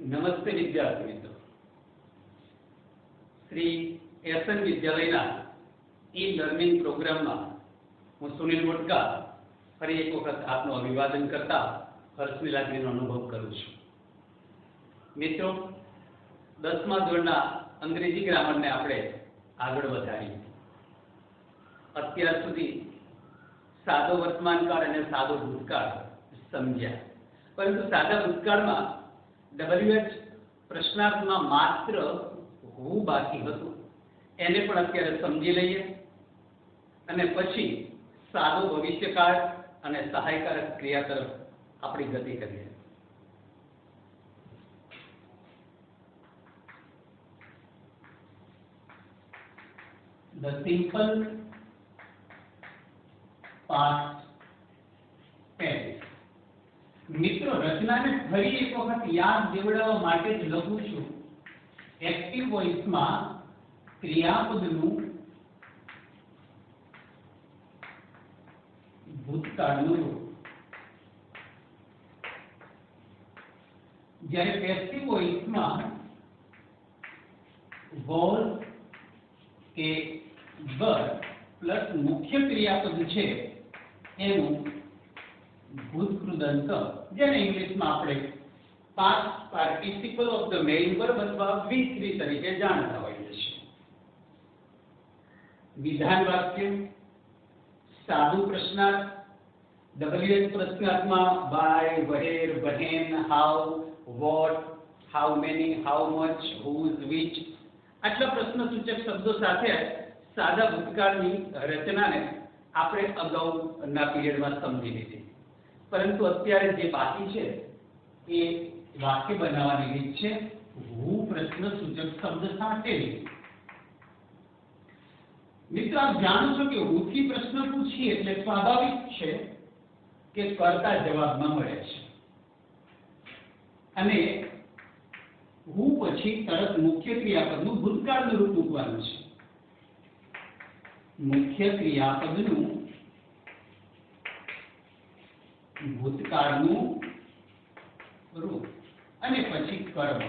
નમસ્તે વિદ્યાર્થી મિત્રો, શ્રી એસએન વિદ્યાલયના ઈ લર્નિંગ પ્રોગ્રામમાં હું સુનિલ મોટકા ફરી એક વખત આપનું અભિવાદન કરતા હર્ષની લાગણીનો અનુભવ કરું છું. મિત્રો, 10મા ધોરણના અંગ્રેજી ગ્રામરને આપણે આગળ વધારીએ. અત્યાર સુધી સાદો વર્તમાનકાળ અને સાદો ભૂતકાળ સમજ્યા, પરંતુ સાદા ભૂતકાળમાં WH પ્રશ્નાર્થમાં માત્ર હું બાકી હતું એને પણ અત્યારે સમજી લઈએ અને પછી સાદો ભવિષ્યકાળ અને સહાયકારક ક્રિયા તરફ આપણી ગતિ કરીએ. The simple past tense. મિત્રો, રચનાને ફરી એક વખત યાદ દેવડાવવા માટે જ લખું છું. એક્ટિવ વોઇસમાં ક્રિયાપદનું ભૂતકાળનું રૂપ, જ્યારે પેસિવ વોઇસમાં was કે were પ્લસ મુખ્ય ક્રિયાપદ છે એનું ભૂતકૃદંત, જેને ઇંગ્લિશમાં આપણે past participle of the main verb અથવા V3 તરીકે જાણતા હોઈએ છીએ. વિધાન વાક્ય, સાદું પ્રશ્નાર્થ, WH પ્રશ્નાર્થમાં why, where, when, how, what, how many, how much, whose, which આટલા પ્રશ્નસૂચક શબ્દો સાથે સાદા ભૂતકાળની રચનાને આપણે અગાઉના પીરિયડમાં સમજી લીધી, પરંતુ અત્યારે જે બાકી છે એ વાક્ય બનાવવાની રીત છે હું પ્રશ્નસૂચક શબ્દ સાથેની. મિત્રો, આપ જાણો છો કે હુંથી પ્રશ્ન પૂછીએ એટલે સ્વાભાવિક છે કે કર્તા જવાબમાં મળે છે અને હું પછી તરત મુખ્ય ક્રિયાપદનું ભૂતકાળનું રૂપ મૂકવાનું છે. મુખ્ય ક્રિયાપદનું ભૂતકાળનું રૂપ અને પછી કર્મ.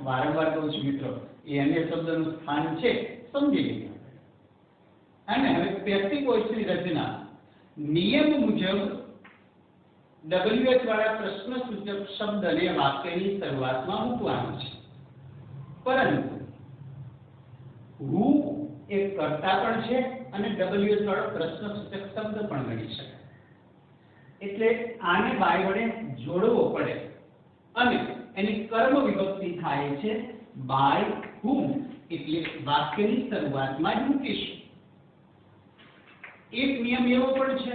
વારંવાર કહું છું મિત્રો, એ અન્ય શબ્દનું સ્થાન છે, સમજી લીધું. અને હવે પેસિવ વોઇસની રચના નિયમ મુજબ WH વાળા પ્રશ્નસૂચક શબ્દને વાક્યની શરૂઆતમાં મૂકવાનું છે, પરંતુ હું એક કર્તા પણ છે અને WH વાળો પ્રશ્નસૂચક શબ્દ પણ ગણી શકાય. એટલે આને બાય વડે જોડવો પડે અને એની કર્મ વિભક્તિ થાય છે બાય whom, એટલે વાક્યની શરૂઆતમાં જ મૂકીશું. એક નિયમ એવો પણ છે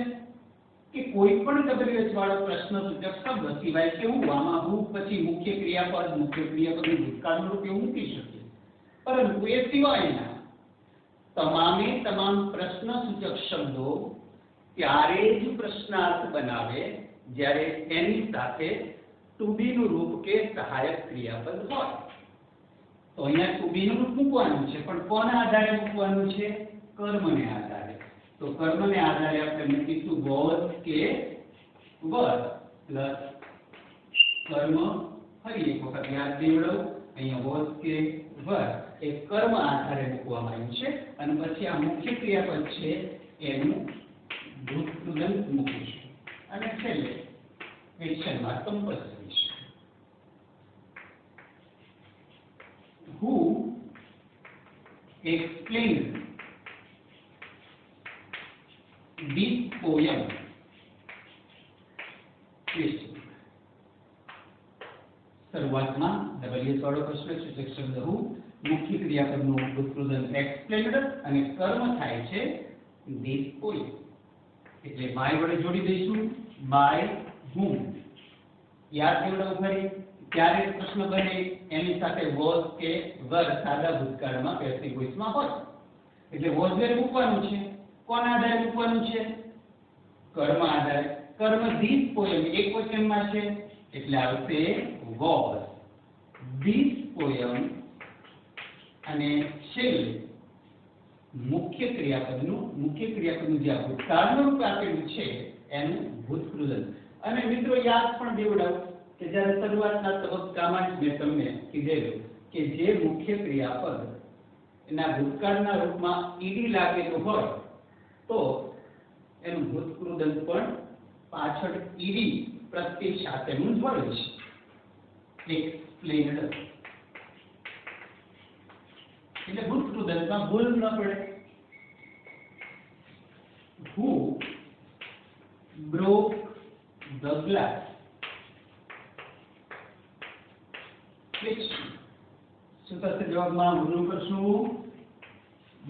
કે કોઈ પણ WH વાળો પ્રશ્નસૂચક શબ્દ સિવાય કે હું આમાં હું પછી મુખ્ય ક્રિયાપદનું ભૂતકાળનું રૂપ એવું મૂકી શકીએ, પરંતુ એ સિવાયના તમામે તમામ પ્રશ્નસૂચક શબ્દો ત્યારે જ પ્રશ્નાર્થ બનાવે જ્યારે એની સાથે ટુ બી નું રૂપ કે સહાયક ક્રિયાપદ હોય. તો અહીંયા ટુ બી નું રૂપ મૂકવાનું છે, પણ કોના આધારે મૂકવાનું છે? કર્મને આધારે. તો કર્મને આધારે આપણે મૂકીશું was કે were પ્લસ કર્મ. ફરી એક વખત યાદ દેવડાવું, અહીંયા was કે were એ કર્મ આધારે મૂકવામાં આવ્યું છે અને પછી આ મુખ્ય ક્રિયાપદ છે એનું ભૂતકૃદંત મૂકીશું અને છેલ્લે ક્વેશ્ચન માર્ક કમ્પલસરી છે. Who explained this poem? શરૂઆતમાં WH વાળો પ્રશ્નસૂચક શબ્દ હું, મુખ્ય ક્રિયાપદનું ભૂતકૃદંત explained અને કર્મ થાય છે this poem, એટલે બાય વડે જોડી દઈશું બાય whom. યાદ દેવડાવું ફરી, ક્યારે પ્રશ્ન બને એની સાથે was કે were સાદા ભૂતકાળમાં પેસિવ વોઇસમાં હોય એટલે was were મૂકવાનું છે. કોના આધારે મૂકવાનું છે? કર્મ આધારે. કર્મ this poem એક વચનમાં છે એટલે આવશે was this poem અને છેલ્લે મુખ્ય ક્રિયાપદનું જે ભૂતકાળનું રૂપ આપેલું છે એનું ભૂતકૃદંત. અને મિત્રો યાદ પણ દેવડાવું કે જ્યારે શરૂઆતના તબક્કામાં જ મેં તમને કીધેલું કે જે મુખ્ય ક્રિયાપદ એના ભૂતકાળના રૂપમાં ઈડી લાગેલું હોય તો એનું ભૂતકૃદંત પણ પાછળ ઈડી પ્રત્યય સાથેનું જ હોય છે. એક્સપ્લેન્ડ એટલે ભૂતકૃદંતમાં ભૂલ ન પડે. Who broke the glass? Which શું થશે જવાબમાં ભૂલ કરશું?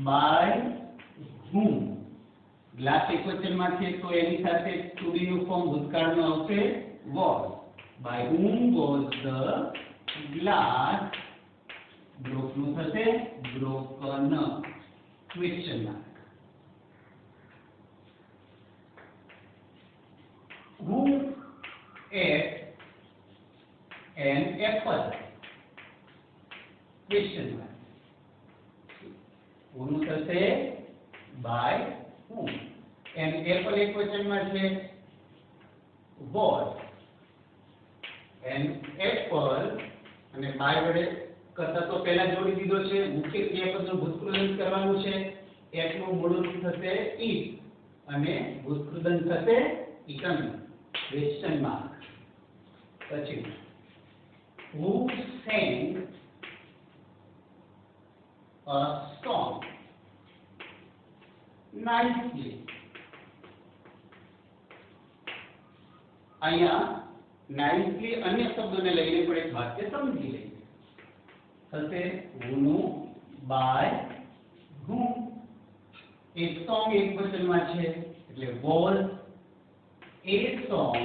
by whom. ગ્લાસ એકવચનમાં છે તો એની સાથે to be નું ફોર્મ ભૂતકાળનું આવશે was. by whom was the glass broke નું થશે broken. question mark. Who ate an apple? question mark. who નું થશે by whom. an apple એક વચનમાં છે was. an apple અને by વડે કરતા તો પહેલા જોડી દીધો છે. મુખ્ય ક્રિયાપદનું ભૂતકૃદંત કરવાનું છે. એકનું મૂળરૂપ થશે eat અને ભૂતકૃદંત થશે eaten. question mark. પછી who sang a song nicely? અહીંયા નાઇસલી અન્ય શબ્દોને લઈને પણ એક વાક્ય સમજી લઈએ. થશે who નું by whom. એક સોંગ એક વચનમાં છે એટલે was a song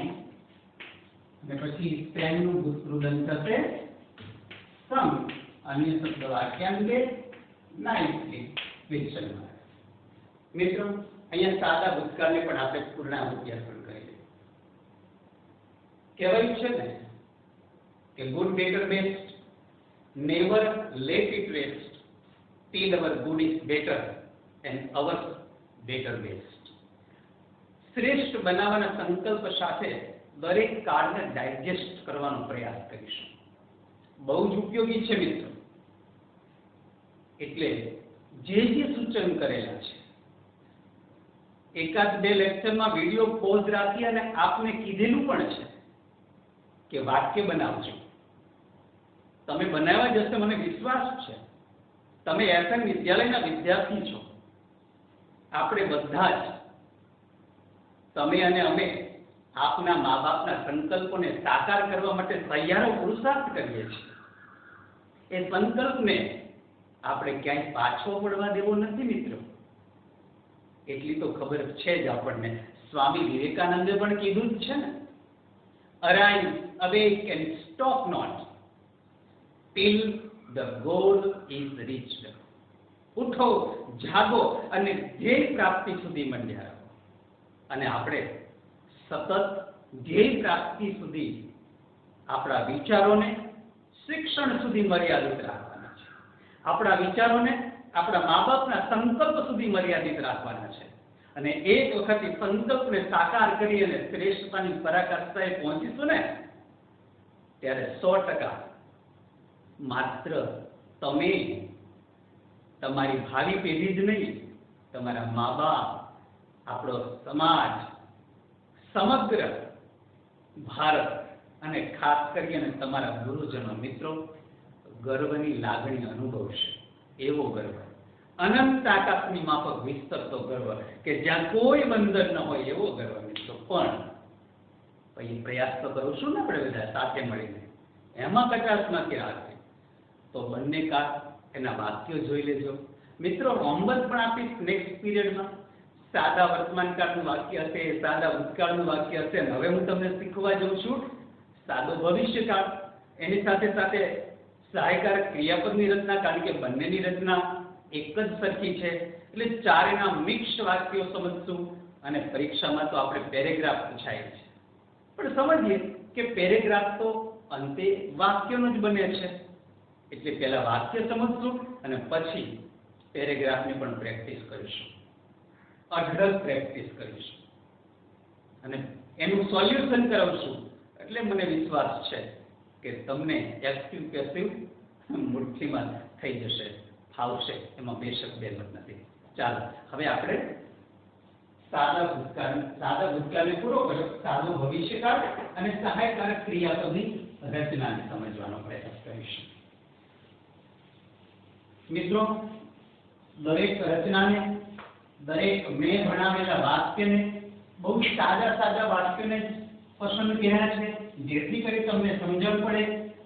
અને પછી sang નું ભૂતકૃદંત થશે sung. અન્ય શબ્દ વાક્યાંતે nicely. question mark. મિત્રો અહીંયા સાદા ભૂતકાળને પણ આપણે પૂર્ણાવૃત્તિ અર્પણ કરી છે. કહેવાયું છે ને કે good better best, never let it rest till our good is better and our better best. શ્રેષ્ઠ બનાવવાના સંકલ્પ સાથે દરેક કાળને ડાયજેસ્ટ કરવાનો પ્રયાસ કરીશું. બહુ જ ઉપયોગી છે મિત્રો. એટલે જે સૂચન કરેલા છે એકાદ બે લેક્ચરમાં વિડિયો પોઝ રાખી અને આપને કીધેલું પણ છે કે વાક્ય બનાવજો. તમે બનાવવા જશે મને વિશ્વાસ છે. તમે એસએન વિદ્યાલયના વિદ્યાર્થી છો. આપણે બધા જ તમે અને અમે આપના મા બાપના સંકલ્પોને સાકાર કરવા માટે તૈયારો પુરુષાર્થ કરીએ છીએ. એ સંકલ્પને આપણે ક્યાંય પાછો પડવા દેવો નથી મિત્રો. એટલી તો ખબર છે જ આપણને. સ્વામી વિવેકાનંદે પણ કીધું જ છે ને, arise awake and stop not till the goal is reached. ઉઠો, જાગો અને ધ્યેય પ્રાપ્તિ સુધી મંડ્યા રહો. અને આપણે સતત ધ્યેય પ્રાપ્તિ સુધી આપણા વિચારોને શિક્ષણ સુધી મર્યાદિત રાખવાના છે. આપણા વિચારોને આપણા મા બાપના સંકલ્પ સુધી મર્યાદિત રાખવાના છે. અને એક વખત એ સંકલ્પને સાકાર કરી અને શ્રેષ્ઠતાની પરાકાષ્ઠાએ પહોંચીશું ને ત્યારે 100% માત્ર તમે, તમારી ભાવિ પેઢી જ નહીં, તમારા મા બાપ, આપણો સમાજ, સમગ્ર ભારત અને ખાસ કરીને તમારા ગુરુજનો મિત્રો ગર્વની લાગણી અનુભવશે. એવો ગર્વ, અનંત આકાશની માફક વિસ્તરતો ગર્વ કે જ્યાં કોઈ બંધન ન હોય એવો ગર્વ મિત્રો. પણ પછી પ્રયાસ તો કરશું ને આપણે બધા સાથે મળીને. એમાં 50માંથી આવે તો બંને કાક એના વાક્યો જોઈ લેજો મિત્રો. હોમવર્ક પણ આપીશ નેક્સ્ટ પીરિયડમાં. સાદા વર્તમાનકાળનું વાક્ય હશે, સાદા ભૂતકાળનું વાક્ય હશે. હવે હું તમને શીખવા જઉં છું સાદો ભવિષ્યકાળ. એની સાથે સાથે સહાયકારક ક્રિયાપદની રચના, કારણ કે બંનેની રચના એક જ સરખી છે. એટલે ચારેના મિક્સ વાક્યો સમજશું. અને પરીક્ષામાં તો આપણે પેરેગ્રાફ પૂછાય છે, પણ સમજીએ કે પેરેગ્રાફ તો અંતે વાક્યનો જ બને છે. એટલે પહેલા વાક્ય સમજશું અને પછી પેરેગ્રાફની પણ પ્રેક્ટિસ કરીશું, અઢળક પ્રેક્ટિસ કરીશું. અને એનું સોલ્યુશન કરાવશું એટલે મને વિશ્વાસ છે કે તમને એક્ટિવ પેસિવ મુઠ્ઠીમાં થઈ જશે, ફાવશે, એમાં બે શક બે મત નથી. ચાલો હવે આપણે સાદા ભૂતકાળને પૂરો કર્યો, સાદો ભવિષ્યકાળ અને સહાયકારક ક્રિયાપદની રચનાને સમજવાનો પ્રયાસ કરીશું. મિત્રો, દરેક રચનાને, દરેક મેં ભણાવેલા વાક્યને બહુ સાદા વાક્યોને પસંદ કર્યા છે, જેથી કરી તમને સમજણ પડે.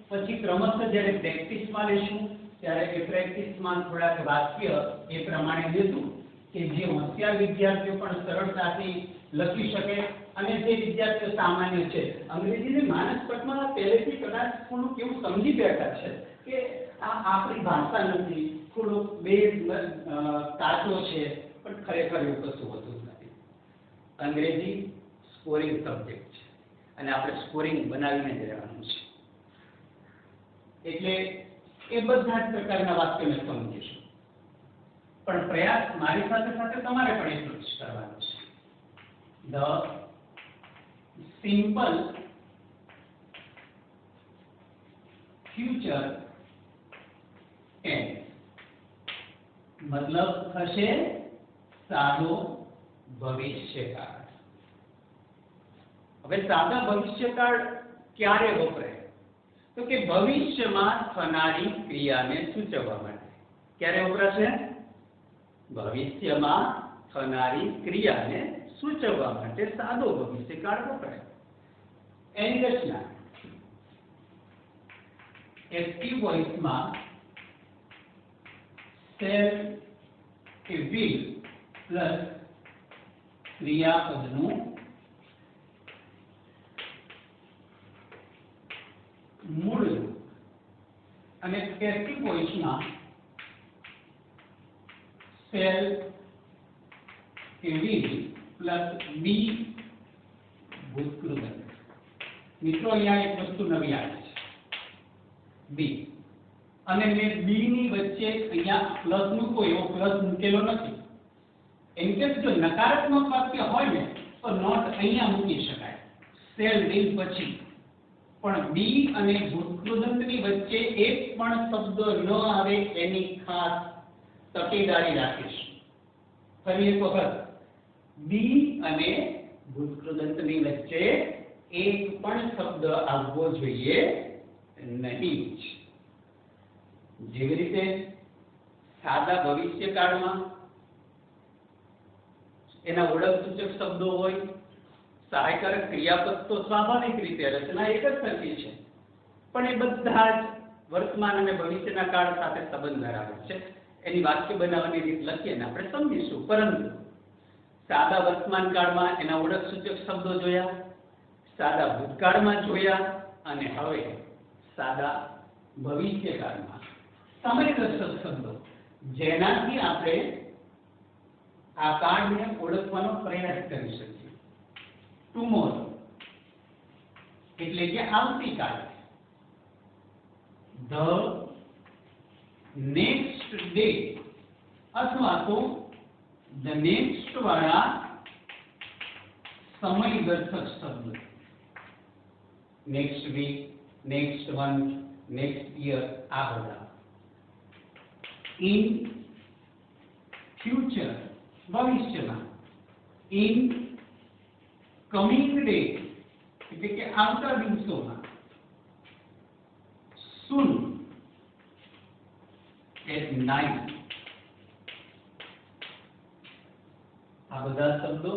પછી ક્રમશઃ જ્યારે પ્રેક્ટિસમાં લેશું ત્યારે એ પ્રેક્ટિસમાં થોડાક વાક્ય એ પ્રમાણે લેશું કે જે હોશિયાર વિદ્યાર્થીઓ પણ સરળતાથી લખી શકે અને જે વિદ્યાર્થીઓ સામાન્ય છે, અંગ્રેજીની માનસપટમાં પહેલેથી કદાચ થોડું કેવું સમજી બેઠા છે કે આ આપણી ભાષા નથી, થોડુંક બે કાચો છે, પણ ખરેખર એવું કશું હોતું નથી. અંગ્રેજી સ્કોરિંગ સબ્જેક્ટ છે અને આપણે સ્કોરિંગ બનાવીને જ રહેવાનું છે. એટલે એ બધા જ પ્રકારના વાક્યોને સમજીશું, પણ પ્રયાસ મારી સાથે સાથે તમારે પણ એટલો જ કરવાનો છે. ધ સિમ્પલ ફ્યુચર ટેન્સ મતલબ થશે સાદો ભવિષ્યકાળ. હવે સાદા ભવિષ્યકાળ ક્યારે વપરાય? તો કે ભવિષ્યમાં થનારી ક્રિયાને સૂચવવા માટે. ક્યારે વપરાશે? ભવિષ્યમાં થનારી ક્રિયાને સૂચવવા માટે સાદો ભવિષ્યકાળ વપરાય. એની રચના એક્ટિવ વોઇસમાં શેલ કે વિલ પ્લસ ક્રિયાપદનું મૂળ રૂપ અને પેસિવ વોઇસમાં શેલ કે વિલ પ્લસ બી ભૂતકૃત. મિત્રો, અહીંયા એક વસ્તુ નવી આવી છે, બી, અને મેં બી ની વચ્ચે અહીંયા પ્લસ મૂકો, એવો પ્લસ મૂકેલો નથી. એમ કે જો નકારાત્મક વાક્ય હોય ને તો નોટ અહીંયા મૂકી શકાય શેલ વિલ પછી, પણ બી અને ભૂતકૃદંતની વચ્ચે એક પણ શબ્દ ન આવે એની ખાસ તકેદારી રાખીશ. ફરી એક વખત, બી અને ભૂતકૃદંતની વચ્ચે એક પણ શબ્દ આવવો જોઈએ નહીં. જેવી રીતે સાદા ભવિષ્યકાળમાં એના ઓળખ સૂચક શબ્દો હોય, સહાયકારક ક્રિયાપદ તો સ્વાભાવિક રીતે રચના એક જ સરખી છે, પણ એ બધા જ વર્તમાન અને ભવિષ્યના કાળ સાથે સંબંધ ધરાવે છે. એની વાક્ય બનાવવાની રીત લખીએ ને આપણે સમજીશું. પરંતુ સાદા વર્તમાન કાળમાં એના ઓળખ સૂચક શબ્દો જોયા, સાદા ભૂતકાળમાં જોયા, અને હવે સાદા ભવિષ્યકાળમાં સમયદર્શક શબ્દો, જેનાથી આપણે આ કાળને ઓળખવાનો પ્રયાસ કરી શકીએ. ટુમોરો એટલે કે આવતીકાલે, ધ નેક્સ્ટ ડે અથવા તો ધ નેક્સ્ટ વાળા સમયદર્શક શબ્દ, next week, next month, next year, આ બધા. ઇન ફ્યુચર ભવિષ્યમાં, ઇન કમિંગ ડે એટલે કે આવતા દિવસોમાં, soon at night, આ બધા શબ્દો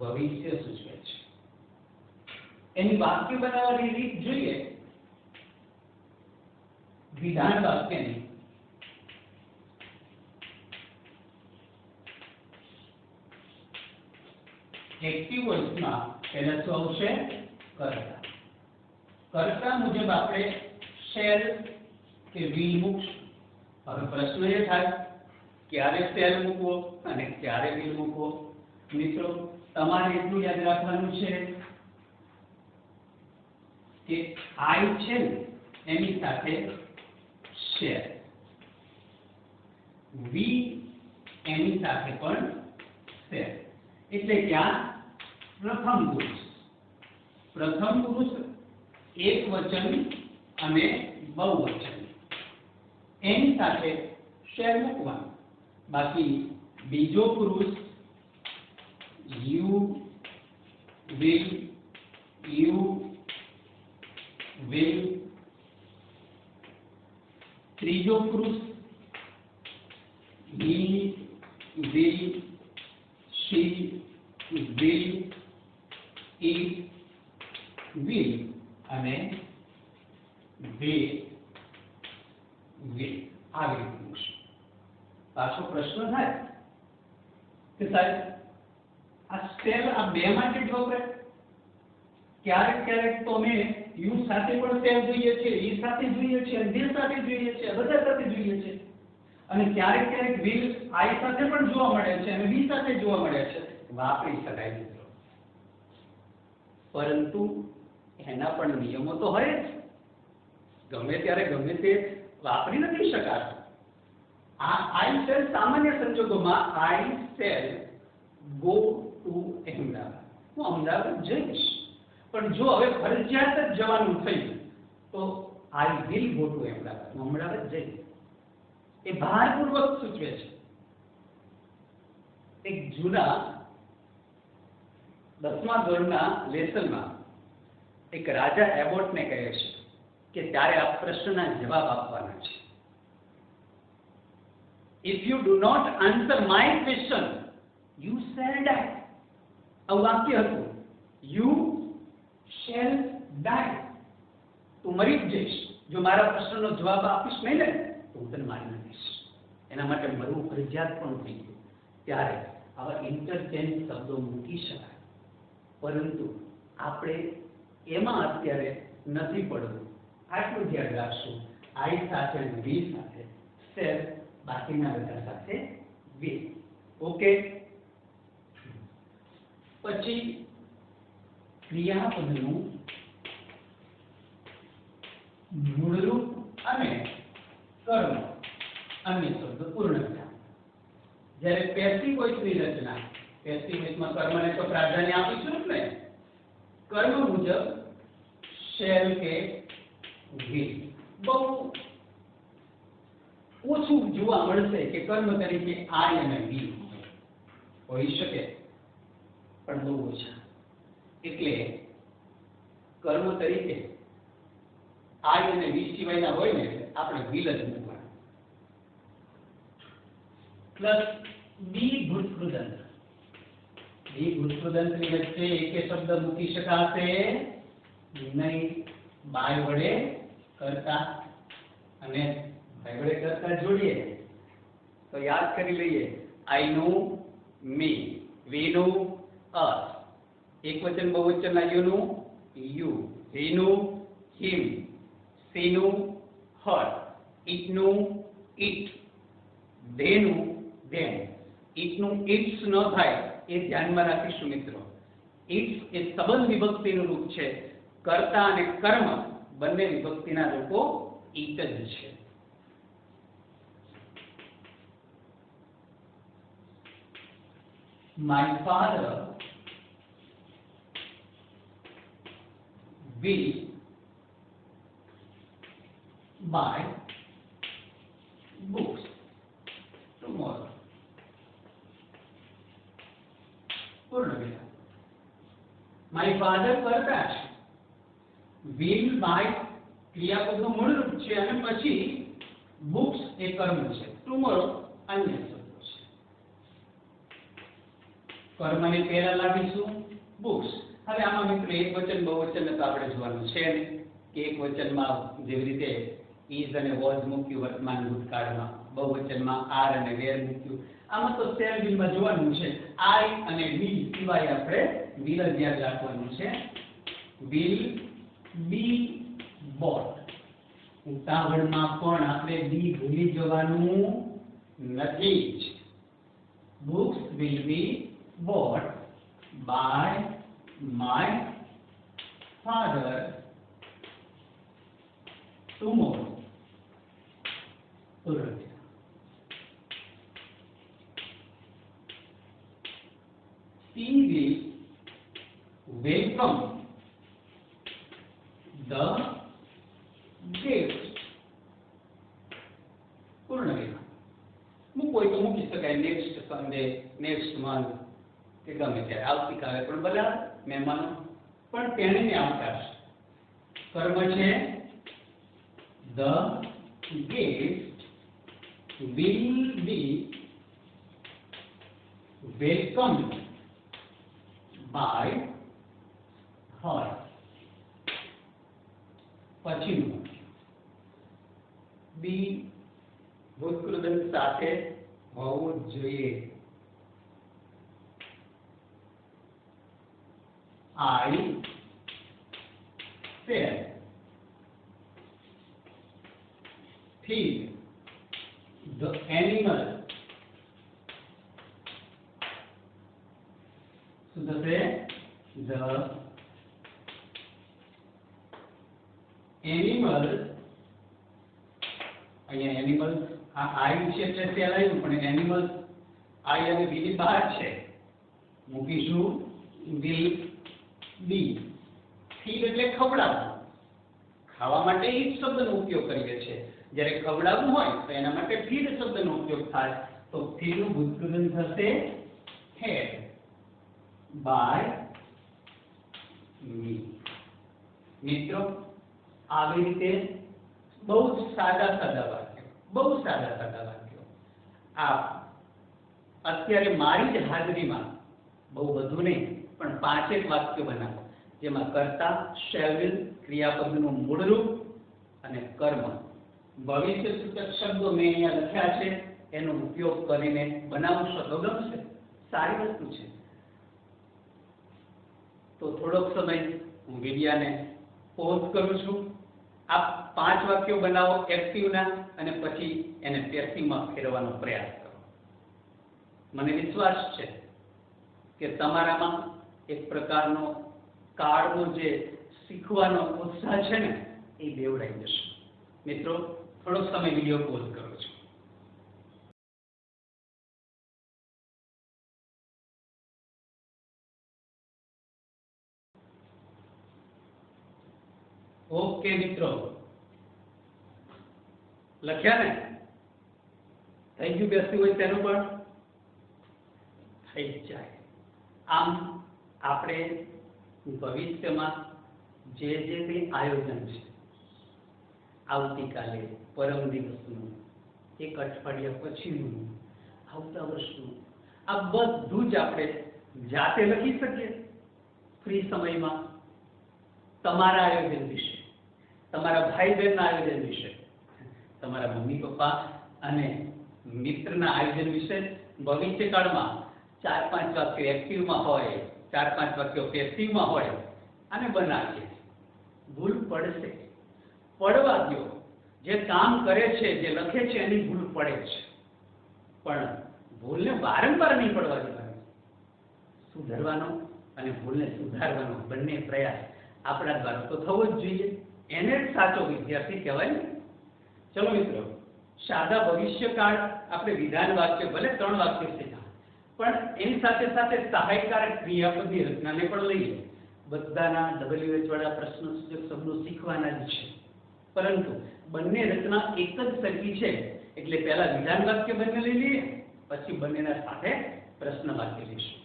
ભવિષ્ય સૂચવે છે. એની વાક્ય બનાવવાની રીત જોઈએ. વિધાન વાક્યની એક્ટિવ વોઇસમાં પહેલા શું આવશે? કર્તા. કર્તા મુજબ આપણે શેલ કે વિલ મૂકશું. હવે પ્રશ્ન એ થાય, ક્યારે શેલ મૂકવો અને ક્યારે વિલ મૂકવો? મિત્રો, તમારે એટલું યાદ રાખવાનું છે કે આઈ છે ને એની સાથે શેલ, વી એની સાથે પણ શેલ, એટલે ત્યાં પ્રથમ પુરુષ એક વચન અને બહુવચન એની સાથે શેર મૂકવાનું. બાકી બીજો પુરુષ you will, ત્રીજો પુરુષ he will, she will, it will અને they will. આવી રીતે મૂકશું. પાછો પ્રશ્ન થાય કે સાહેબ આ સેલ આ બે માટે જ વપરાય? ક્યારેક ક્યારેક તો અમે યુ સાથે પણ સેલ જોઈએ છે, ઈ સાથે જોઈએ છે, અને દે સાથે જોઈએ છે, બધા સાથે જોઈએ છે, અને ક્યારેક ક્યારેક વિલ આઈ સાથે પણ જોવા મળે છે અને વી સાથે જોવા મળે છે. વાપરી શકાય મિત્રો, પરંતુ એના પણ નિયમો તો હોય જ. ગમે ત્યારે ગમે તે વાપરી નથી શકાતું. આ આઈ સેલ સામાન્ય સંજોગોમાં આઈ સેલ ગો ટુ અમદાવાદ, હું અમદાવાદ જઈશ. પણ જો હવે ફરજિયાત જ જવાનું થયું તો I will go to Ahmedabad, હું અમદાવાદ જઈશ. એ ભારપૂર્વક સૂચવે છે. એક જૂના 10મા ધોરણના લેસનમાં એક રાજા એબોટને કહે છે કે ત્યારે આ પ્રશ્નના જવાબ આપવાના છે. If you do not answer my question, you shall die. આ વાક્ય હતું, you shall die. તું મરી જ જઈશ જો મારા પ્રશ્નનો જવાબ આપીશ નહીં ને, તો હું તને મારી નાખીશ. એના માટે મરવું ફરજિયાત પણ થઈ ગયું. ત્યારે આવા ઇન્ટરચેન્જ શબ્દો મૂકી શકાય, પરંતુ આપણે એમાં અત્યારે નથી પડવું. આટલું ધ્યાન રાખશું. આઈ સાથે વી સાથે સેલ, બાકીના બધા સાથે વી. ઓકે. પછી ક્રિયાપદનું મૂળરૂપ અને કર્મ અન્ય શબ્દ પૂર્ણ વિરામ. જ્યારે પેસિવ વોઇસની રચના, પેસિવ વોઇસમાં કર્મને તો પ્રાધાન્ય આપીશું જ ને. કર્મ મુજબ શેલ કે વિલ બહુ ઓછું જોવા મળશે કે કર્મ તરીકે આઈ અને વી હોઈ શકે, પણ બહુ ઓછા. એટલે કર્મ તરીકે આઈ અને વી સિવાયના હોય ને આપણે વિલ જ મૂકવાનું. પ્લસ બી ભૂતકૃદંત. બી ભૂતકૃદંતની વચ્ચે એકે શબ્દ મૂકી શકાશે નહીં. બાય વડે કરતા અને બાય વડે કરતા જોડીએ તો યાદ કરી લઈએ. આઈ નું મી, વી નું અસ, એક વચન બહુવચનના યુ નું યુ, હી નું હિમ, સી નું હર, ઇટ નું ઇટ, ધે નું ધેમ. ઇટ નું ઇટ્સ ન થાય એ ધ્યાનમાં રાખીશું મિત્રો. ઇટ્સ એ સંબંધ વિભક્તિનું રૂપ છે. કર્તા અને કર્મ બંને વિભક્તિના રૂપો ઇટ જ છે. My father will buy books tomorrow. પૂર્ણ વિરામ. My father કરતા છે, will buy ક્રિયાપદનું મૂળ રૂપ છે અને પછી books એ કર્મ છે, tomorrow અન્ય શબ્દો છે. કર્મને પહેલા લાવીશું books. હવે આમાં મિત્રો એક વચન બહુવચન તો આપણે જોવાનું છે ને કે એક વચનમાં જેવી રીતે is અને was મૂક્યું વર્તમાન ભૂતકાળમાં, બહુવચનમાં are અને were મૂક્યું. આમાં તો સેલ વિલમાં જોવાનું છે. I અને we સિવાય આપણે will જ યાદ રાખવાનું છે. will be bought. ઉતાવળમાં પણ આપણે બી ભૂલી જવાનું નથી જ. Books will be bought by my father tomorrow. પૂર્ણ. He will welcome the gift પૂર્ણ વિરામ. મૂકો તો મૂકી શકાય નેક્સ્ટ સન્ડે, નેક્સ્ટ મંથ કે ગમે ત્યારે, આવતીકાલે પણ બોલાવે મહેમાનો પણ તેણીને આવકારશે. કર્મ છે the gift will be welcomed by her. પછીનું બી ભૂતકૃદંત સાથે હોવું જોઈએ. I said feed the animal. So the animal, અહીંયા એનિમલ્સ આ આઈ છે એટલે ત્યાં આવ્યું, પણ એનિમલ્સ આઈ અને બી ની બહાર છે, મૂકીશું will be. ફીડ એટલે ખવડાવવું, ખાવા માટે ઈ શબ્દનો ઉપયોગ કરીએ છીએ. જ્યારે ખવડાવવું હોય તો એના માટે ફીડ શબ્દનો ઉપયોગ થાય, તો ફીડનું ભૂતકૃદંત થશે fed by me. મિત્રો આવી રીતે બહુ સાદા વાક્યો આ અત્યારે મારી જ હાજરીમાં બહુ બધું નહીં પણ 5 વાક્યો બનાવો, જેમાં કર્તા, શેલ વિલ, ક્રિયાપદનું મૂળ રૂપ અને કર્મ, ભવિષ્ય સૂચક શબ્દો મેં અહીંયા લખ્યા છે, એનો ઉપયોગ કરીને બનાવશો તો ગમશે, સારી વસ્તુ છે. તો થોડોક સમય હું વિડિયાને પોઝ કરું છું. આ 5 વાક્યો બનાવો એક્ટિવના અને પછી એને પેસિવમાં ફેરવવાનો પ્રયાસ કરો. મને વિશ્વાસ છે કે તમારામાં એક પ્રકારનો કાળનો જે શીખવાનો ઉત્સાહ છે ને એ બેવડાઈ જશે. મિત્રો થોડો સમય વિડિયો પોઝ કરું છું. ઓકે મિત્રો, લખ્યા ને? થઈ ગયું બેસતું હોય તેનું પણ થઈ જાય. આમ આપણે ભવિષ્યમાં જે કંઈ આયોજન છે, આવતીકાલે, પરમ દિવસનું, એક અઠવાડિયા પછીનું, આવતા વર્ષનું, આ બધું જ આપણે જાતે લખી શકીએ ફ્રી સમયમાં. તમારા આયોજન વિશે, તમારા ભાઈ બહેનના આયોજન વિશે, તમારા મમ્મી પપ્પા અને મિત્રના આયોજન વિશે ભવિષ્યકાળમાં 4-5 વાક્યો એક્ટિવમાં હોય, 4-5 વાક્યો પેસિવમાં હોય અને બનાવીએ. ભૂલ પડશે, પડવા દો. જે કામ કરે છે, જે લખે છે એની ભૂલ પડે છે, પણ ભૂલને વારંવાર નહીં પડવા દેવાની. સુધારવાનો અને ભૂલને સુધારવાનો બંને પ્રયાસ આપણા દ્વારા તો થવો જ જોઈએ. એને જ સાચો વિદ્યાર્થી કહેવાય ને. ચલો મિત્રો, સાદા ભવિષ્યકાળ આપણે વિધાન વાક્ય ભલે 3 વાક્ય શીખ્યા, પણ એની સાથે સાથે સહાયકારક ક્રિયાપદની રચનાને પણ લઈએ. બધાના WH વાળા પ્રશ્ન સૂચક શબ્દો શીખવાના જ છે, પરંતુ બંને રચના એક જ સરખી છે, એટલે પહેલા વિધાન વાક્ય બંને લઈ લઈએ, પછી બંનેના સાથે પ્રશ્ન વાક્ય લઈશું.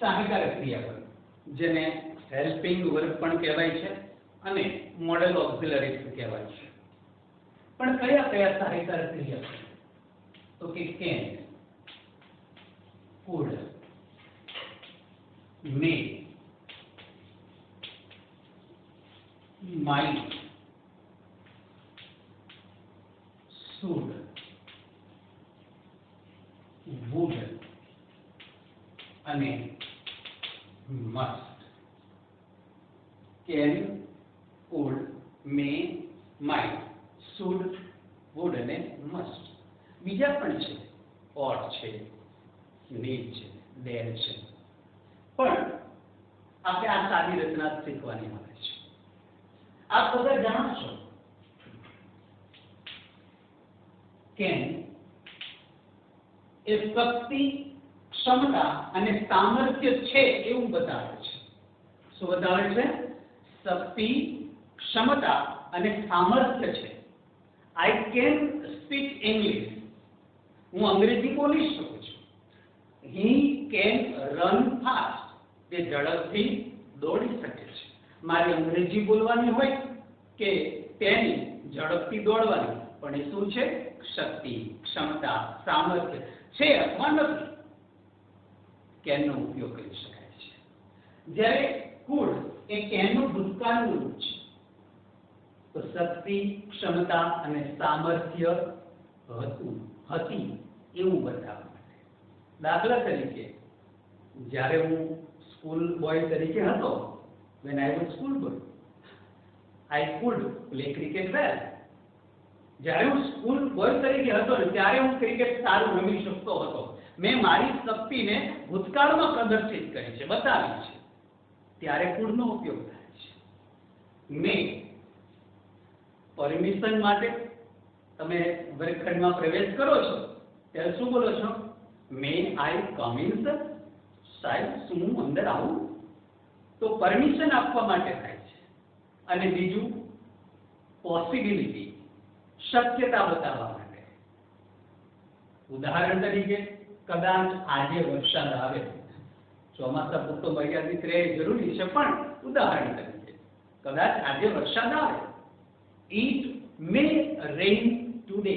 સહાયકારક ક્રિયાપદ, જેને હેલ્પિંગ વર્બ પણ કહેવાય છે અને મોડેલ ઓક્સિલરી કહેવાય છે. પણ કયા કયા સહાયકારક ક્રિયાપદ? તો કે can, could, may, might, should, would અને must. Can, could, may, might, should, would અને must. બીજા પણ છે, ought છે, need છે, dare છે. પણ આપણે આ સાદી રચના શીખવાની આવે છે. આપ બધા જાણો છો કેન એ શક્તિ, ક્ષમતા અને સામર્થ્ય છે એવું બતાવે છે. શું બતાવે છે? શક્તિ, ક્ષમતા અને સામર્થ્ય છે. આઈ કેન સ્પીક ઇંગ્લિશ. હું અંગ્રેજી બોલી શકું છું. He can run fast. તે ઝડપથી દોડી શકે છે. મારી અંગ્રેજી બોલવાની હોય કે તેની ઝડપથી દોડવાની, પણ એ શું છે? શક્તિ, ક્ષમતા, સામર્થ્ય છે અથવા નથી. કેનનો ઉપયોગ કરી શકાય છે. જ્યારે કુડ એ કેનનું ભૂતકાળનું રૂપ છે, તો શક્તિ, ક્ષમતા અને સામર્થ્ય હતું, હતી એવું બતાવવા માટે. દાખલા તરીકે જ્યારે હું સ્કૂલ બોય તરીકે હતો, when I was school boy, I could play cricket well. જ્યારે હું સ્કૂલ બોય તરીકે હતો ને ત્યારે હું ક્રિકેટ સારું રમી શકતો હતો. મેં મારી શક્તિને ભૂતકાળમાં પ્રદર્શિત કરી છે, બતાવી છે. ત્યારે કુડનો ઉપયોગ થાય છે. મેં પરમિશન માટે તમે વર્ગખંડમાં પ્રવેશ કરો છો ત્યારે શું બોલો છો? મે આઈ કમ ઇન સર? સાહેબ શું હું અંદર આવું? તો પરમિશન આપવા માટે થાય છે. અને બીજું પોસિબિલિટી, શક્યતા બતાવવા માટે. ઉદાહરણ તરીકે કદાચ આજે વરસાદ આવે. ચોમાસા પૂરતો મર્યાદિત રહે જરૂરી છે, પણ ઉદાહરણ તરીકે કદાચ આજે વરસાદ આવે. It may rain today.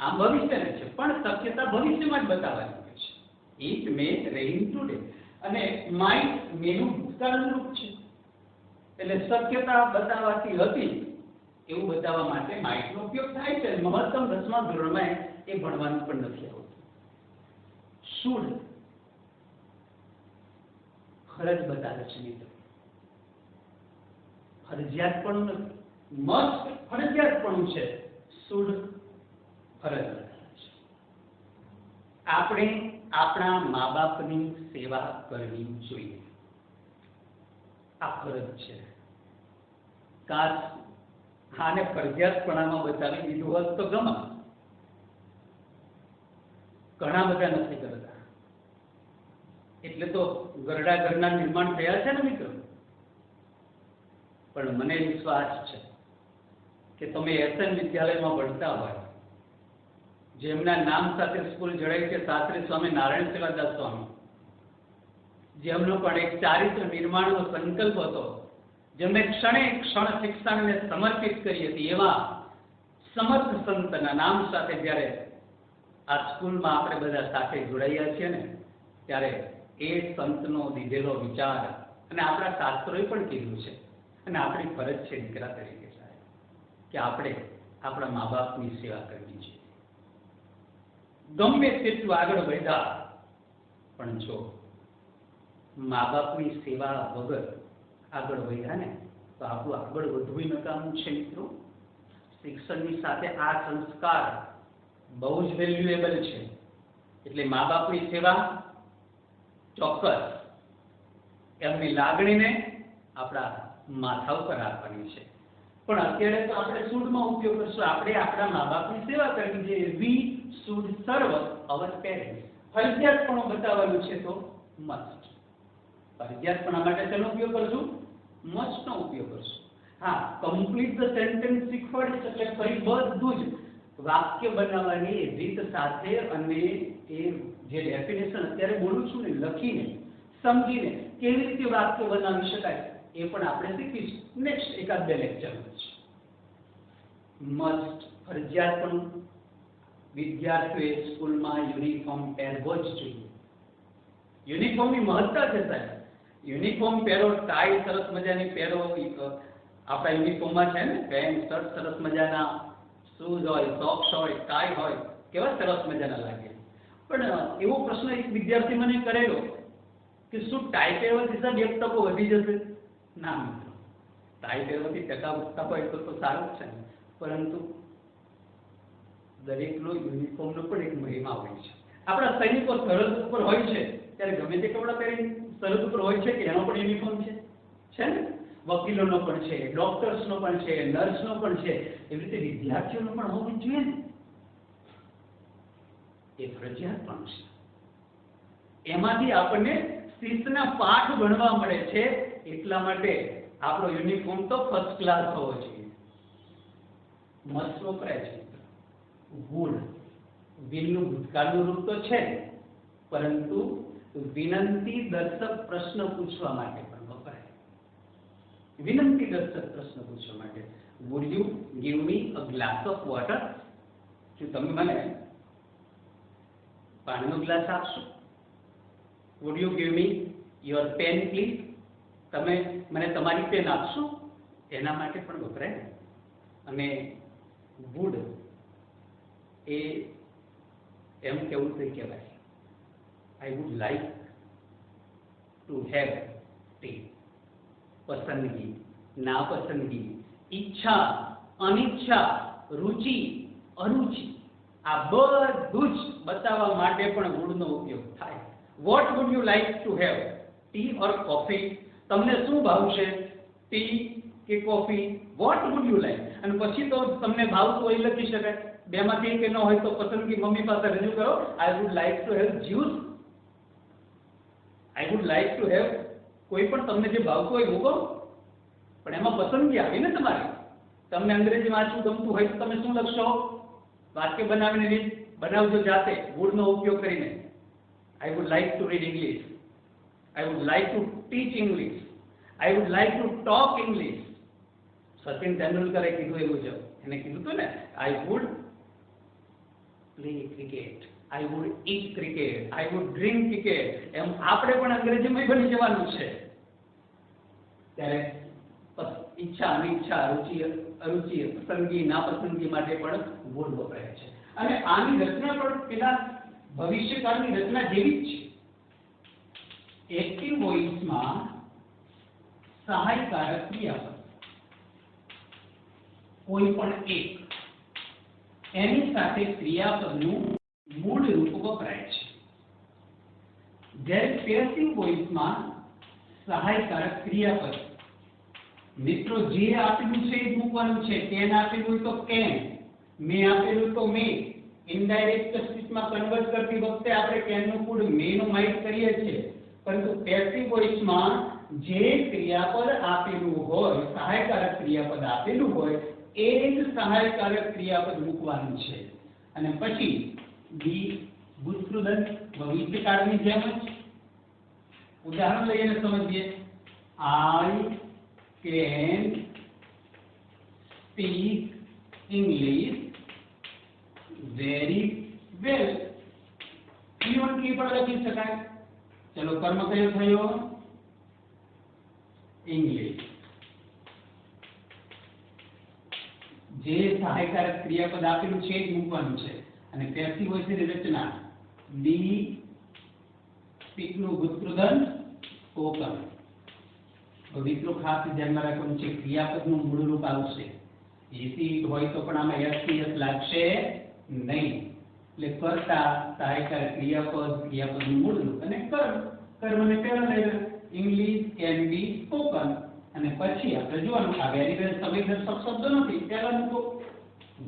આ ભવિષ્યને છે, પણ શક્યતા ભવિષ્યમાં જ બતાવવાની હોય છે. It may rain today. અને માઇટ મેનું ભૂતકાળનું રૂપ છે, એટલે શક્યતા બતાવવાથી હતી એવું બતાવવા માટે માઇટનો ઉપયોગ થાય છે. મહત્તમ 10મા ધોરણમાં એ ભણવાનું પણ નથી આવતું. શુડ ફરજ બતાવે છે મિત્રો, ફરજિયાત પણ નથી. મસ્ટ ફરજિયાત પણ છે, શુડ ફરજ બતાવે છે. આપણે આપણા મા બાપની સેવા કરવી જોઈએ, આ ફરજ છે. કાશ આને ફરજિયાતપણામાં બતાવી દીધું હોત તો ગમે. ઘણા બધા નથી કરતા, એટલે તો ગરડા ઘરના નિર્માણ થયા છે ને મિત્રો. પણ મને વિશ્વાસ છે કે તમે એસએન વિદ્યાલયમાં ભણતા હોય, જેમના નામ સાથે સ્કૂલ જડાય છે શાસ્ત્રી સ્વામી નારાયણ સેવાદાસ સ્વામી, જેમનો પણ એક ચારિત્ર નિર્માણનો સંકલ્પ હતો, જેમણે ક્ષણે ક્ષણ શિક્ષણને સમર્પિત કરી હતી, એવા સમર્થ સંતના નામ સાથે જ્યારે આ સ્કૂલમાં આપણે બધા સાથે જોડાયા છીએ ને, ત્યારે એ સંતનો દીધેલો વિચાર અને આપણા શાસ્ત્રોએ પણ કીધું છે, અને આપણી ફરજ છે દીકરા તરીકે સાહેબ, કે આપણે આપણા મા બાપની સેવા કરવી છે. ગમે તેટલું આગળ વધ્યા પણ જો મા બાપની સેવા વગર આગળ વધ્યા ને તો આપણું આગળ વધવું નકામું છે મિત્રો. શિક્ષણની સાથે આ સંસ્કાર બહુ જ વેલ્યુએબલ છે. એટલે મા બાપની સેવા ચોક્કસ એમની લાગણીને આપણા માથા ઉપર રાખવાની છે. પણ અત્યારે તો આપણે શુડમાં ઉપયોગ કરશું. આપણે આપણા મા બાપની સેવા કરવી જોઈએ. વી શુડ સર્વ અવર પેરેન્ટ્સ. ફરજિયાતપણું બતાવવાનું છે તો મસ્ટ. ફરજિયાતપણા માટે તેનો ઉપયોગ કરશું, મસ્ટનો ઉપયોગ કરશું. હા, કમ્પ્લીટ ધ સેન્ટેન્સ શીખવાડીશ એટલે ફરી બધું જ વાક્ય બનાવવાની રીત સાથે અને એ જે ડેફિનેશન અત્યારે બોલું છું ને, લખીને સમજીને કેવી રીતે વાક્ય બનાવી શકાય એ પણ આપણે શીખીશું નેક્સ્ટ એકાદ બે લેક્ચરમાં. મસ્ટ ફરજિયાતપણું. વિદ્યાર્થીઓએ સ્કૂલમાં યુનિફોર્મ પહેરવો જ જોઈએ. યુનિફોર્મની મહત્તા છે સાહેબ. યુનિફોર્મ પહેરો, ટાઈ સરસ મજાની પહેરો. આપણા યુનિફોર્મમાં છે ને પેન્ટ શર્ટ સરસ મજાના, શૂઝ હોય, સોક્સ હોય, ટાઈ હોય, કેવા સરસ મજાના લાગે. પણ એવો પ્રશ્ન એક વિદ્યાર્થી મને કરેલો કે શું ટાઈ પહેરવાથી સાહેબ 1 ટકો વધી જશે? ના મિત્રો, ટાઈ પહેરવાથી ટકા વધતા હોય તો સારું જ છે, પરંતુ દરેકનો યુનિફોર્મનો પણ એક મહિમા હોય છે. આપણા સૈનિકો સરહદ ઉપર હોય છે ત્યારે ગમે તે કપડાં પહેરી સરહદ ઉપર હોય છે કે એનો પણ યુનિફોર્મ છે ને? વકીલોનો પણ છે, ડોક્ટર્સનો પણ છે, નર્સનો પણ છે, એવી રીતે વિદ્યાર્થીઓનો પણ હોવું જોઈએ ને. એ ફરજિયાત પણ છે. એમાંથી આપણને શિસ્તના પાઠ ભણવા મળે છે. એટલા માટે આપણો યુનિફોર્મ તો ફર્સ્ટ ક્લાસ હોવો જોઈએ. મસ્ત વપરાય છે. વુડ વિલનું ભૂતકાળનું રૂપ તો છે, પરંતુ વિનંતી દર્શક પ્રશ્ન પૂછવા માટે પણ વપરાય. વિનંતી દર્શક પ્રશ્ન પૂછવા માટે. Would you give me a glass of water? શું તમે મને પાણીનો ગ્લાસ આપશો? Would you give me your pen please? તમે મને તમારી પેન આપશો? એના માટે પણ વપરાય. અને વુડ એ એમ કેવું થઈ કહેવાય, આઈ would like to have T. પસંદગી, નાપસંદગી, ઈચ્છા, અનિચ્છા, રુચિ, અરુચિ, આ બધું જ બતાવવા માટે પણ વુડનો ઉપયોગ થાય. What would you like to have, T or coffee? તમને શું ભાવશે, ટી કે coffee? What would you like. અને પછી તો તમને ભાવતું હોય લખી શકાય. બેમાંથી એક ન હોય તો પસંદગી મમ્મી પાસે રજૂ કરો. આઈ would like to have juice. I would like to have, કોઈ પણ તમને જે ભાવતું હોય મૂકો, પણ એમાં પસંદગી આવી ને તમારી. તમને અંગ્રેજી વાંચવું ગમતું હોય તો તમે શું લખશો? વાક્ય બનાવીને રીત બનાવજો જાતે, વુડનો ઉપયોગ કરીને. I would like to read English. I would like to teach English. I would like to talk English. Sachin તેંડુલકરે કીધું એ મુજબ. એને કીધું હતું ને, I would play cricket, I would eat cricket, I would drink cricket. એમ આપણે પણ અંગ્રેજીમાં બની જવાનું છે. ત્યારે ઈચ્છા, અનિચ્છા, રુચિ, અરુચિ, પસંદગી, નાપસંદગી માટે પણ વુડ વપરાય છે. અને આની રચના પણ પેલા ભવિષ્યકાળની રચના જેવી જ છે. એક્ટિવ વોઇસમાં સહાયકારક ક્રિયાપદ કોઈ પણ એક, એની સાથે ક્રિયાપદનું મૂળ રૂપ વપરાય છે. જ્યારે પેસિવ વોઇસમાં સહાયકારક ક્રિયાપદ, મિત્રો જે આપેલું છે એ મૂકવાનું છે. કેન આપેલું હોય તો કેન, મે આપેલું તો મે. ઇનડાયરેક્ટ સ્પીચમાં કન્વર્ટ કરતી વખતે આપણે કેન નું ફૂડ મે નું માઇટ કરીએ છીએ, પરંતુ પેસિવ વોઇસમાં જે ક્રિયાપદ આપેલું હોય, સહાયકારક ક્રિયાપદ આપેલું હોય, એ જ સહાયકારક ક્રિયાપદ મૂકવાનું છે. અને પછી બી ભૂતકૃદંત ભવિષ્યકાળની જેમ જ. ઉદાહરણ લઈને સમજીએ. I can speak English very well. ઈ1 કી પણ લખી શકાય. ચલો કર્મ કયો થયો? ઇંગ્લિશ. જે સહાયકારક ક્રિયાપદ આપેલું છે એ મૂકવાનું છે. અને પેસિવ વોઇસની રચના બી સ્પીક નું ભૂતકૃદંત સ્પોકન. મિત્રો ખાસ ધ્યાનમાં રાખવાનું છે, ક્રિયાપદનું મૂળ રૂપ આવશે. એસી હોય તો પણ આમાં એસ લાગશે નહીં. એટલે કર્તા, સહાયકારક ક્રિયાપદ, ક્રિયાપદનું મૂળ રૂપ અને કર્મ. કર્મને પહેલા લઈ ઇંગ્લિશ કેન બી સ્પોકન. અને પછી આપણે જોવાનું, આ વેરી વેલ સમયદર્શક શબ્દ નથી. પહેલા મૂકો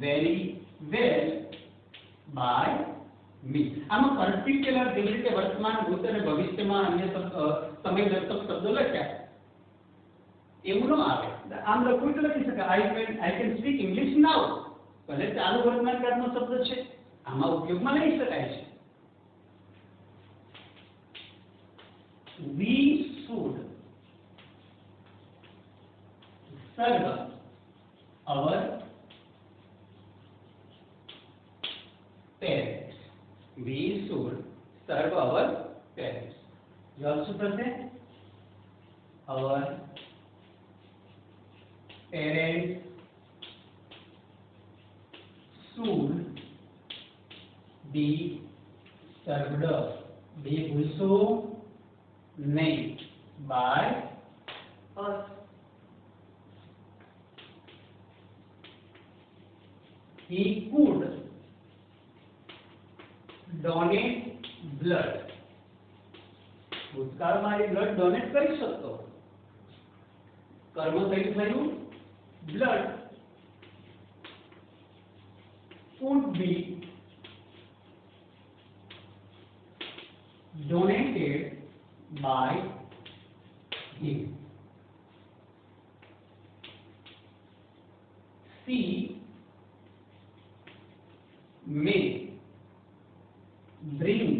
વેરી વેલ બાય મી. આમાં પર્ટિક્યુલર જેવી રીતે વર્તમાન, ભૂત અને ભવિષ્યમાં અન્ય સમયદર્શક શબ્દો લખ્યા એવું ન આવે. આમ લખવું તો લખી શકાય, આઈ કેન સ્પીક ઇંગ્લિશ નાઉ. ભલે ચાલુ વર્તમાન કાળનો શબ્દ છે, આમાં ઉપયોગમાં લઈ શકાય છે. વી શુડ સર્વ અવર પેરેન્ટ્સ. વી શુડ સર્વ અવર પેરેન્ટ્સ. જવાબ શું થશે? અવર parents should be served, be ભૂલશો નહીં, by us. He could donate blood. ભૂતકાળમાં એ બ્લડ ડોનેટ કરી શકતો, કર્મ કયું થયું? Blood would be donated by him. She may bring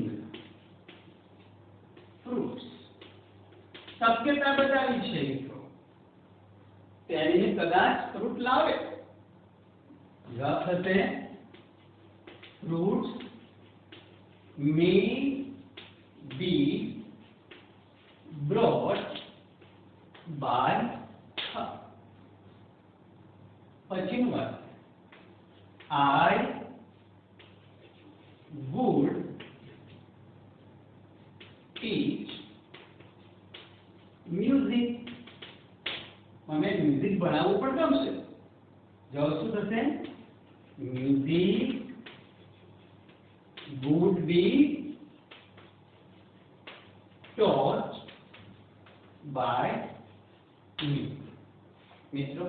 fruits. શક્યતા બતાવી છે મિત્રો, તેની કદાચ ફ્રૂટ લાવે. જવાબ થશે fruits may be brought by her. પછીનું વાક્ય, I would teach music. મને મ્યુઝિક ભણાવવું પણ ગમશે. જવાબ શું થશે? Music would be taught by me. મિત્રો,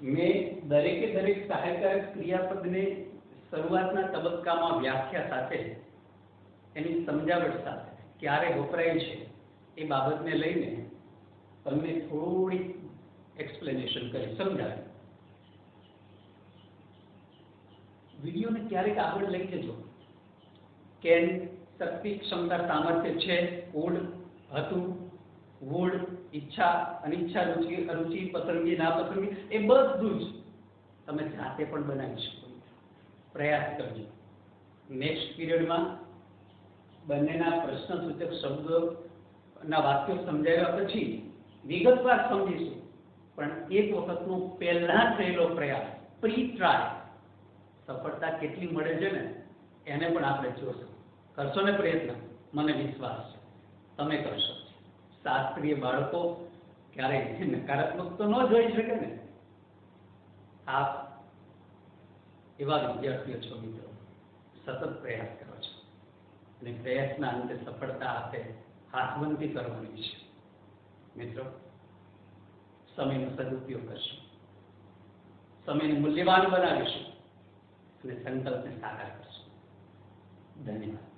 મેં દરેકે દરેક સહાયકારક ક્રિયાપદને શરૂઆતના તબક્કામાં વ્યાખ્યા સાથે, એની સમજાવટ સાથે ક્યારે વપરાય છે એ બાબતને લઈને તમને થોડી એક્સપ્લેનેશન કરી સમજાવી. વિડીયોને ક્યારેક આગળ લઈ જજો. કેન, શક્તિ, ક્ષમતા, સામર્થ્ય, છે, કોડ, હતું, વુડ, ઈચ્છા, અનિચ્છા, રુચિ, અરુચિ, પસંદગી, નાપસંદગી, એ બધું જ તમે જાતે પણ બનાવી શકો. પ્રયાસ કરજો. નેક્સ્ટ પીરિયડમાં બંનેના પ્રશ્નસૂચક શબ્દોના વાક્યો સમજાવ્યા પછી વિગતવાર સમજીશું. પણ એક વખતનો પહેલા થયેલો પ્રયાસ, પ્રી ટ્રાય, સફળતા કેટલી મળે છે ને એને પણ આપણે જોશું. કરશો ને પ્રયત્ન? મને વિશ્વાસ છે તમે કરશો. શાસ્ત્રીય બાળકો ક્યારેય નકારાત્મક તો ન જોઈ શકે ને. આપ એવા વિદ્યાર્થીઓ છો મિત્રો, સતત પ્રયાસ કરો છો અને પ્રયાસના અંતે સફળતા આપે હાથવંતી કરવાની છે. મિત્રો, સમયનો સદુપયોગ કરશું, સમયને મૂલ્યવાન બનાવીશું અને સંકલ્પને સાકાર કરશું. ધન્યવાદ.